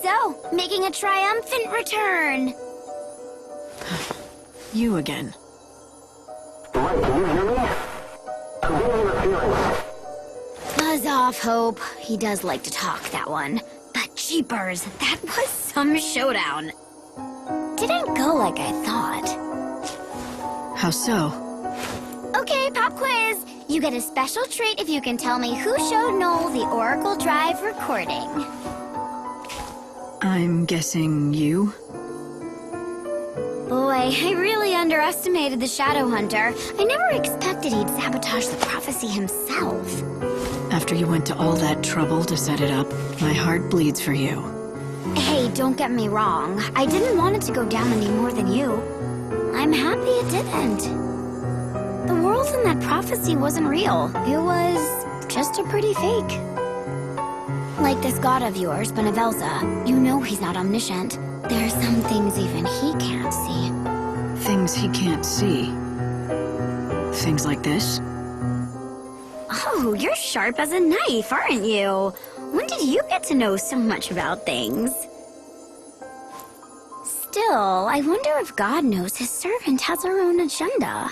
So, making a triumphant return. You again. Mike, can you hear me? I'm getting interference. Buzz off, Hope. He does like to talk, that one. But jeepers, that was some showdown. Didn't go like I thought. How so? Okay, pop quiz. You get a special treat if you can tell me who showed Noel the Oracle Drive recording. I'm guessing you? Boy, I really underestimated the Shadow Hunter. I never expected he'd sabotage the prophecy himself. After you went to all that trouble to set it up, my heart bleeds for you. Hey, don't get me wrong. I didn't want it to go down any more than you. I'm happy it didn't. The world in that prophecy wasn't real. It was just a pretty fake. Like this god of yours, Benevelza. You know he's not omniscient. There's some things even he can't see. Things he can't see. Things like this? Oh, you're sharp as a knife, aren't you? When did you get to know so much about things? Still, I wonder if God knows his servant has her own agenda.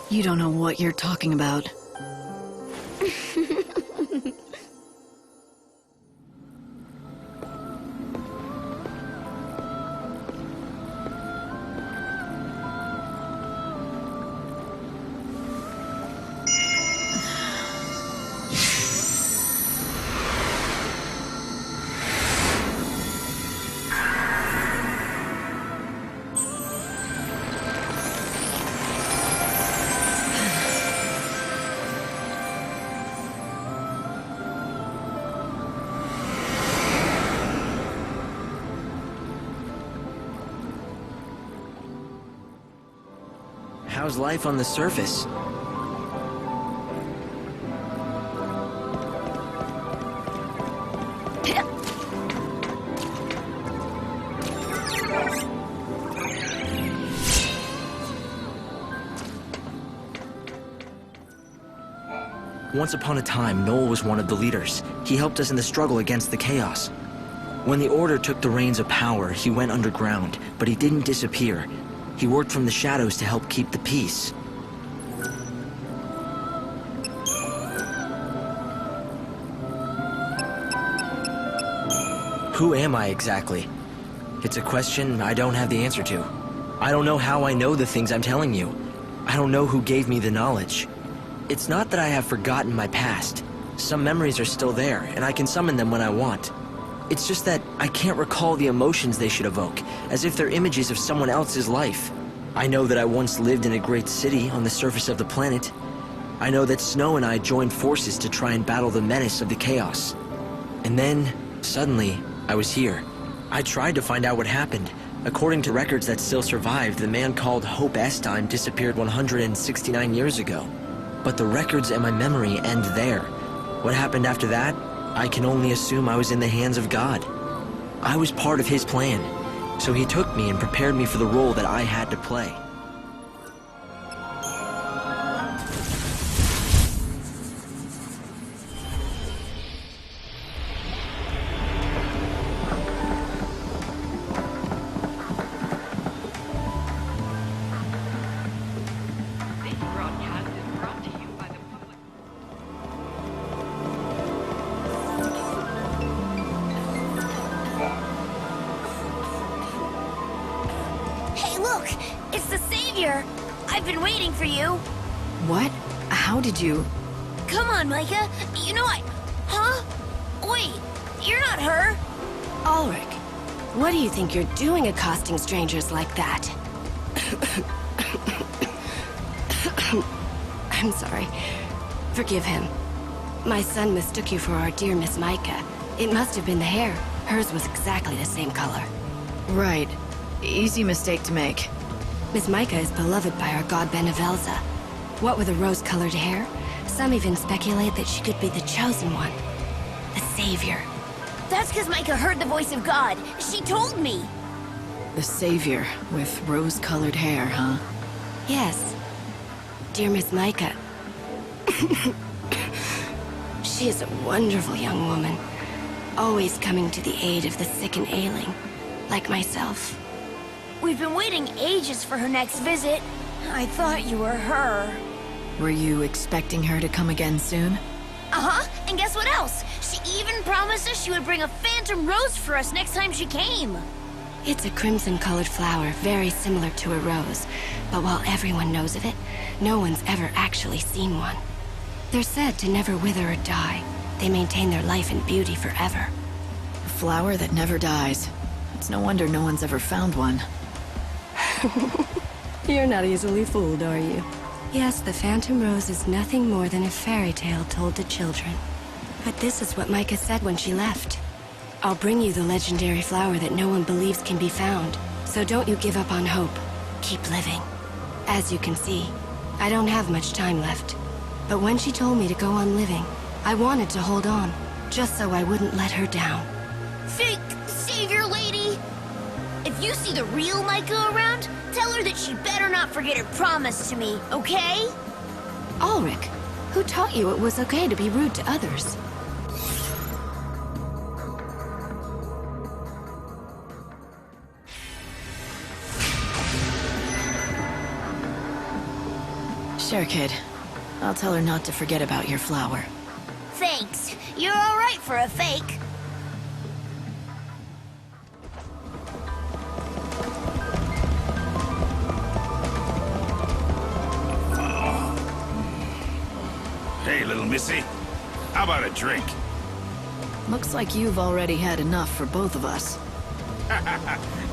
You don't know what you're talking about. How's life on the surface? Once upon a time, Noel was one of the leaders. He helped us in the struggle against the chaos. When the Order took the reins of power, he went underground, but he didn't disappear. He worked from the shadows to help keep the peace. Who am I exactly? It's a question I don't have the answer to. I don't know how I know the things I'm telling you. I don't know who gave me the knowledge. It's not that I have forgotten my past. Some memories are still there, and I can summon them when I want. It's just that I can't recall the emotions they should evoke, as if they're images of someone else's life. I know that I once lived in a great city on the surface of the planet. I know that Snow and I joined forces to try and battle the menace of the chaos. And then, suddenly, I was here. I tried to find out what happened. According to records that still survived, the man called Hope Estime disappeared 169 years ago. But the records and my memory end there. What happened after that? I can only assume I was in the hands of God. I was part of his plan, so he took me and prepared me for the role that I had to play. Look, it's the Savior! I've been waiting for you! What? How did you... Come on, Micah! You know Huh? Wait, you're not her! Ulrich, what do you think you're doing accosting strangers like that? I'm sorry. Forgive him. My son mistook you for our dear Miss Micah. It must have been the hair. Hers was exactly the same color. Right. Easy mistake to make. Miss Micah is beloved by our god Benevelza. What with the rose-colored hair, some even speculate that she could be the chosen one. The savior. That's because Micah heard the voice of God. She told me! The savior with rose-colored hair, huh? Yes. Dear Miss Micah. She is a wonderful young woman. always coming to the aid of the sick and ailing, like myself. We've been waiting ages for her next visit. I thought you were her. Were you expecting her to come again soon? Uh-huh, and guess what else? She even promised us she would bring a phantom rose for us next time she came. It's a crimson-colored flower, very similar to a rose. But while everyone knows of it, no one's ever actually seen one. They're said to never wither or die. They maintain their life and beauty forever. A flower that never dies. It's no wonder no one's ever found one. You're not easily fooled, are you? Yes, the Phantom Rose is nothing more than a fairy tale told to children. But this is what Micah said when she left. I'll bring you the legendary flower that no one believes can be found. So don't you give up on hope. Keep living. As you can see, I don't have much time left. But when she told me to go on living, I wanted to hold on, just so I wouldn't let her down. Fake savior lady! If you see the real Micah around, tell her that she better not forget her promise to me, okay? Ulrich, who taught you it was okay to be rude to others? Sure, kid. I'll tell her not to forget about your flower. Thanks. You're all right for a fake. Hey, little missy. How about a drink? Looks like you've already had enough for both of us.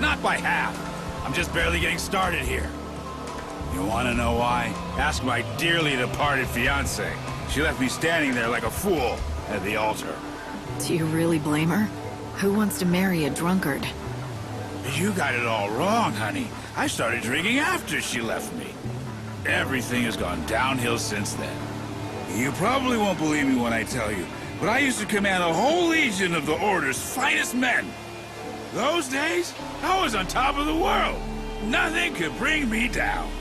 Not by half. I'm just barely getting started here. You want to know why? Ask my dearly departed fiancée. She left me standing there like a fool at the altar. Do you really blame her? Who wants to marry a drunkard? You got it all wrong, honey. I started drinking after she left me. Everything has gone downhill since then. You probably won't believe me when I tell you, but I used to command a whole legion of the Order's finest men. Those days, I was on top of the world. Nothing could bring me down.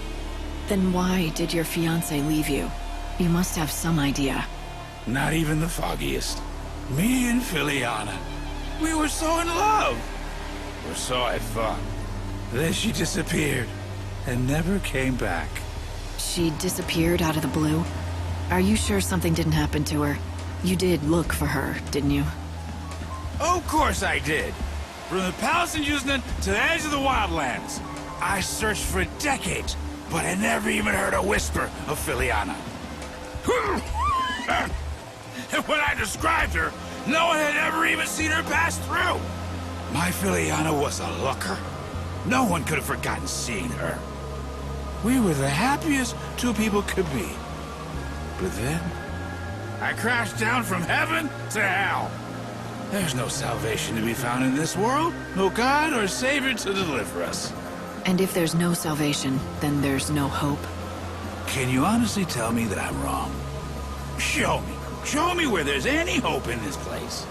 Then why did your fiancé leave you? You must have some idea. Not even the foggiest. Me and Filiana, we were so in love. Or so I thought. Then she disappeared and never came back. She disappeared out of the blue? Are you sure something didn't happen to her? You did look for her, didn't you? Of course I did. From the palace in Yuznan to the edge of the wildlands. I searched for decades, but I never even heard a whisper of Filiana. And when I described her, no one had ever even seen her pass through. My Filiana was a looker. No one could have forgotten seeing her. We were the happiest two people could be. But then, I crashed down from heaven to hell. There's no salvation to be found in this world. No God or Savior to deliver us. And if there's no salvation, then there's no hope. Can you honestly tell me that I'm wrong? Show me. Show me where there's any hope in this place.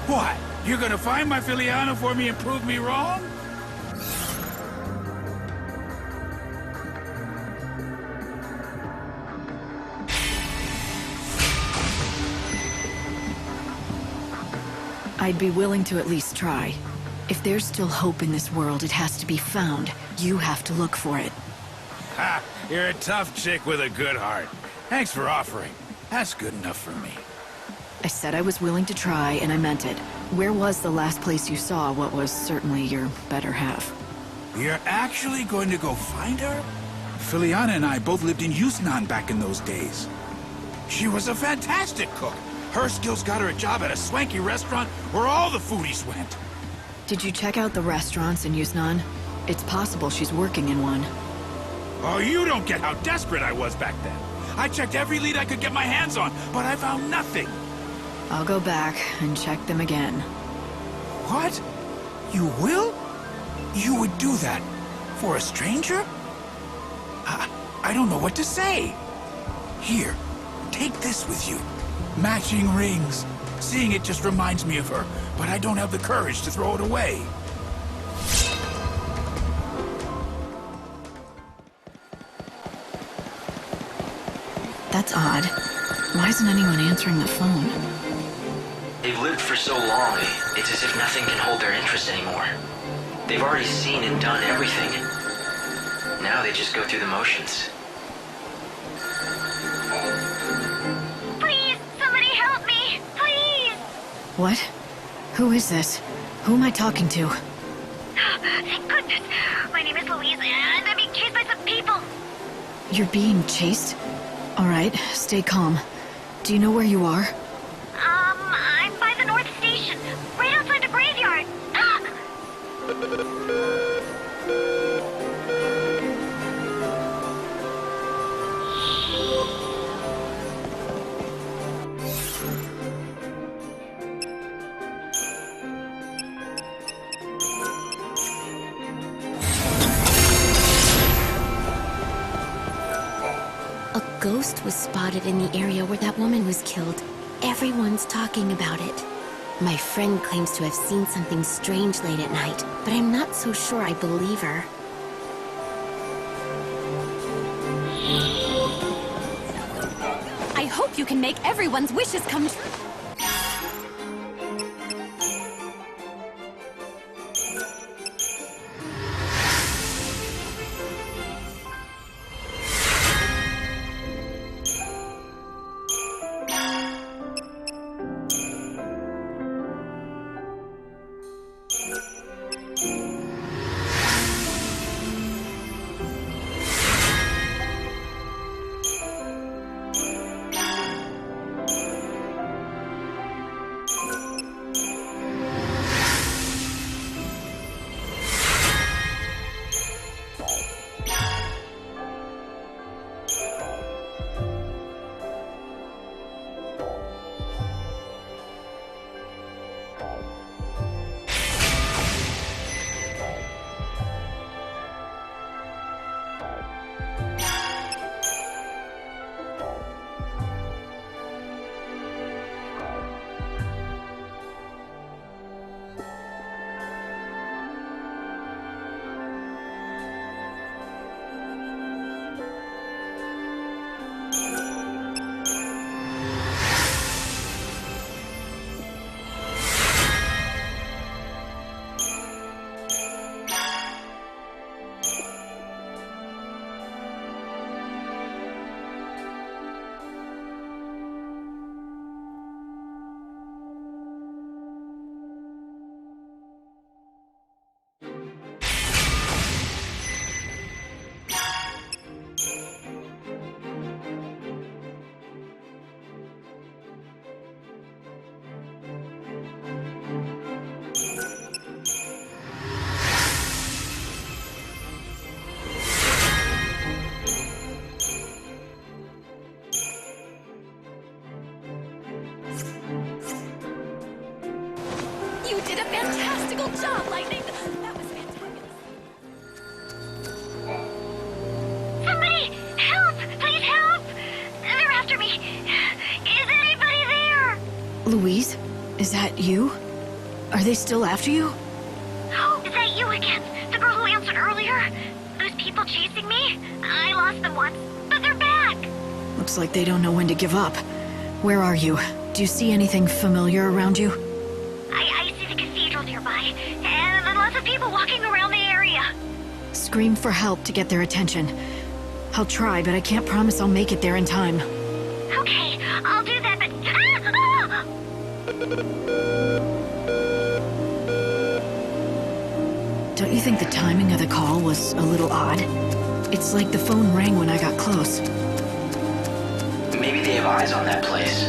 What? You're gonna find my Filiana for me and prove me wrong? I'd be willing to at least try. If there's still hope in this world, it has to be found. You have to look for it. Ha! You're a tough chick with a good heart. Thanks for offering. That's good enough for me. I said I was willing to try, and I meant it. Where was the last place you saw what was certainly your better half? You're actually going to go find her? Filiana and I both lived in Yuznan back in those days. She was a fantastic cook. Her skills got her a job at a swanky restaurant where all the foodies went. Did you check out the restaurants in Yuznan? It's possible she's working in one. Oh, you don't get how desperate I was back then. I checked every lead I could get my hands on, but I found nothing. I'll go back and check them again. What? You will? You would do that? For a stranger? I don't know what to say. Here, take this with you. Matching rings. Seeing it just reminds me of her, but I don't have the courage to throw it away. That's odd. Why isn't anyone answering the phone? They've lived for so long, it's as if nothing can hold their interest anymore. They've already seen and done everything. Now they just go through the motions. Please, somebody help me! Please! What? Who is this? Who am I talking to? Thank goodness. My name is Louise, and I'm being chased by some people. You're being chased? Alright, stay calm. Do you know where you are? I'm by the North Station, right outside the graveyard. A ghost was spotted in the area where that woman was killed. Everyone's talking about it. My friend claims to have seen something strange late at night, but I'm not so sure I believe her. I hope you can make everyone's wishes come true. You did a fantastical job, Lightning! That was fantastic. Somebody! Help! Please help! They're after me! Is anybody there? Louise? Is that you? Are they still after you? Oh, is that you again? The girl who answered earlier? Those people chasing me? I lost them once, but they're back! Looks like they don't know when to give up. Where are you? Do you see anything familiar around you? I see the cathedral nearby, and lots of people walking around the area. Scream for help to get their attention. I'll try, but I can't promise I'll make it there in time. Okay, I'll do that, but... Don't you think the timing of the call was a little odd? It's like the phone rang when I got close. Maybe they have eyes on that place.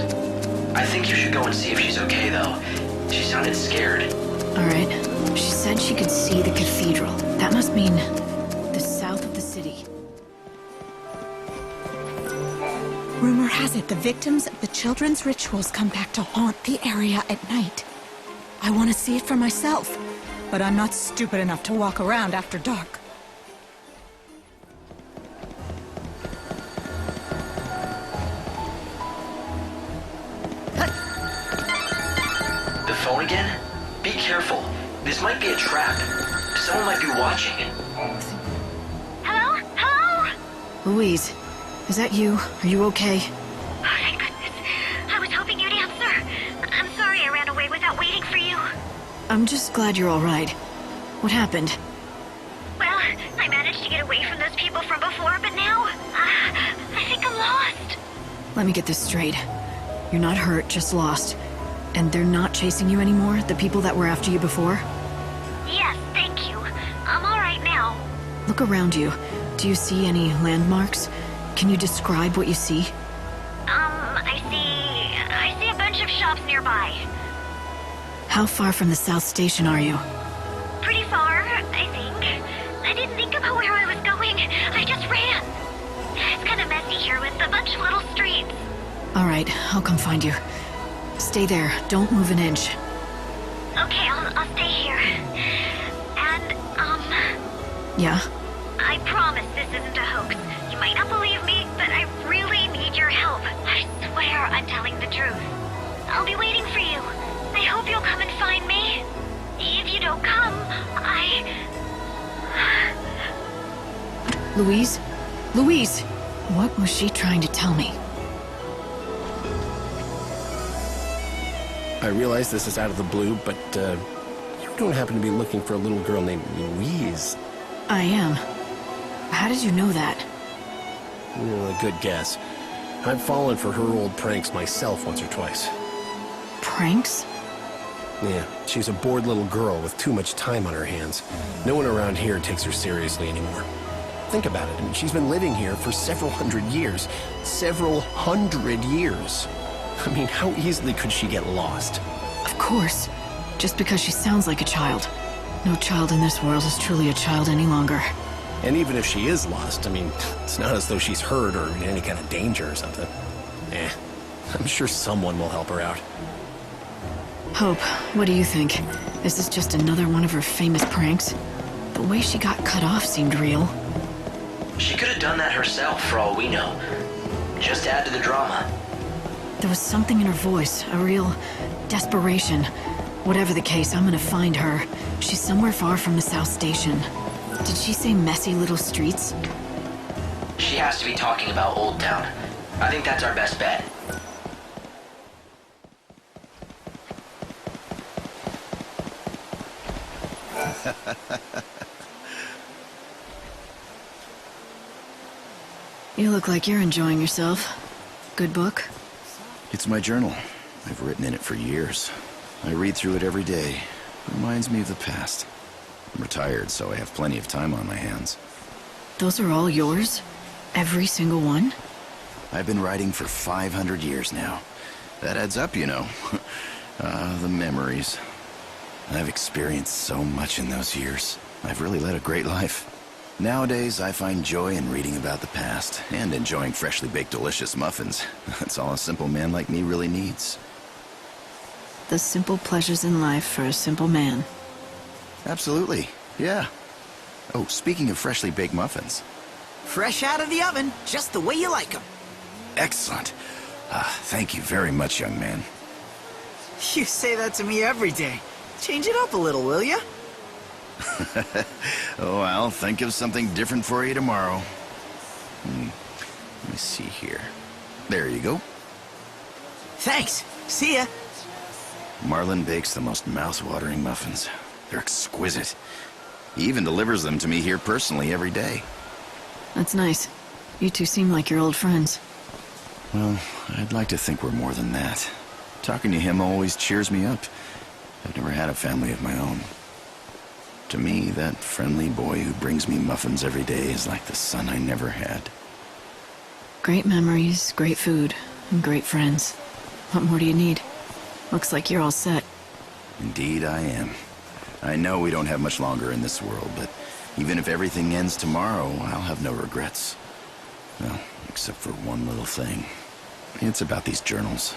I think you should go and see if she's okay, though. She sounded scared. Alright. She said she could see the cathedral. That must mean the south of the city. Rumor has it the victims of the children's rituals come back to haunt the area at night. I want to see it for myself, but I'm not stupid enough to walk around after dark. The phone again? Be careful. This might be a trap. Someone might be watching. Hello? Hello? Louise, is that you? Are you okay? Oh, thank goodness. I was hoping you'd answer. I'm sorry I ran I'm just glad you're all right. What happened? Well, I managed to get away from those people from before, but now, I think I'm lost. Let me get this straight. You're not hurt, just lost. And they're not chasing you anymore, the people that were after you before? Yes, thank you. I'm all right now. Look around you. Do you see any landmarks? Can you describe what you see? I see a bunch of shops nearby. How far from the South Station are you? Pretty far, I think. I didn't think about where I was going. I just ran. It's kind of messy here with a bunch of little streets. All right, I'll come find you. Stay there. Don't move an inch. Okay, I'll stay here. And, Yeah? I promise this isn't a hoax. You might not believe me, but I really need your help. I swear I'm telling the truth. I'll be waiting for you. I hope you'll come and find me. If you don't come, Louise? Louise! What was she trying to tell me? I realize this is out of the blue, but, you don't happen to be looking for a little girl named Louise. I am. How did you know that? A good guess. I've fallen for her old pranks myself once or twice. Pranks? Yeah, she's a bored little girl with too much time on her hands. No one around here takes her seriously anymore. Think about it. I mean, she's been living here for several hundred years. Several hundred years. I mean, how easily could she get lost? Of course. Just because she sounds like a child. No child in this world is truly a child any longer. And even if she is lost, I mean, it's not as though she's hurt or in any kind of danger or something. I'm sure someone will help her out. Hope, what do you think? Is this just another one of her famous pranks? The way she got cut off seemed real. She could have done that herself, for all we know. Just to add to the drama. There was something in her voice, a real desperation. Whatever the case, I'm gonna find her. She's somewhere far from the South Station. Did she say messy little streets? She has to be talking about Old Town. I think that's our best bet. You look like you're enjoying yourself. Good book? It's my journal. I've written in it for years. I read through it every day. It reminds me of the past. I'm retired, so I have plenty of time on my hands. Those are all yours? Every single one? I've been writing for 500 years now. That adds up, you know. The memories. I've experienced so much in those years. I've really led a great life. Nowadays, I find joy in reading about the past and enjoying freshly baked delicious muffins. That's all a simple man like me really needs. The simple pleasures in life for a simple man. Absolutely, yeah. Oh, speaking of freshly baked muffins. Fresh out of the oven, just the way you like them. Excellent. Thank you very much, young man. You say that to me every day. Change it up a little, will ya? Oh, I'll think of something different for you tomorrow. Let me see here. There you go. Thanks. See ya. Marlon bakes the most mouth-watering muffins. They're exquisite. He even delivers them to me here personally every day. That's nice. You two seem like you're old friends. Well, I'd like to think we're more than that. Talking to him always cheers me up. I've never had a family of my own. To me, that friendly boy who brings me muffins every day is like the son I never had. Great memories, great food, and great friends. What more do you need? Looks like you're all set. Indeed I am. I know we don't have much longer in this world, but even if everything ends tomorrow, I'll have no regrets. Well, except for one little thing. It's about these journals.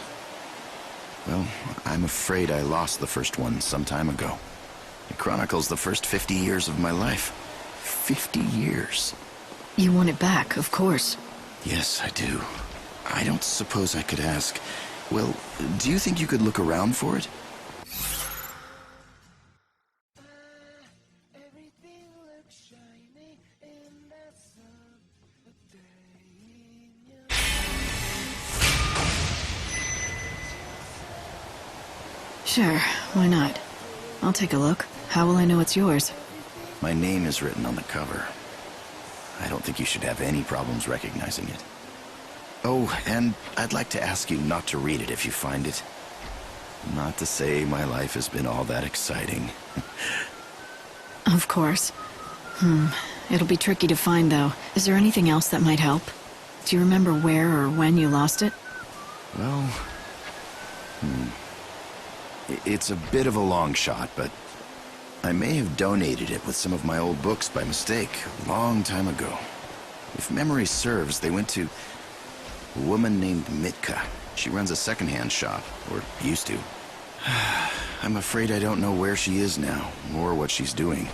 Well, I'm afraid I lost the first one some time ago. It chronicles the first 50 years of my life. 50 years. You want it back, of course. Yes, I do. I don't suppose I could ask. Well, do you think you could look around for it? Sure, why not? I'll take a look. How will I know it's yours? My name is written on the cover. I don't think you should have any problems recognizing it. Oh, and I'd like to ask you not to read it if you find it. Not to say my life has been all that exciting. Of course. It'll be tricky to find, though. Is there anything else that might help? Do you remember where or when you lost it? Well... It's a bit of a long shot, but... I may have donated it with some of my old books by mistake, a long time ago. If memory serves, they went to a woman named Mitka. She runs a secondhand shop, or used to. I'm afraid I don't know where she is now, or what she's doing.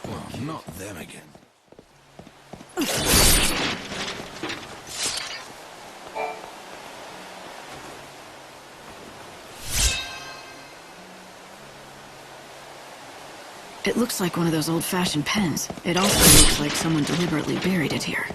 Well, not them again. It looks like one of those old-fashioned pens. It also looks like someone deliberately buried it here.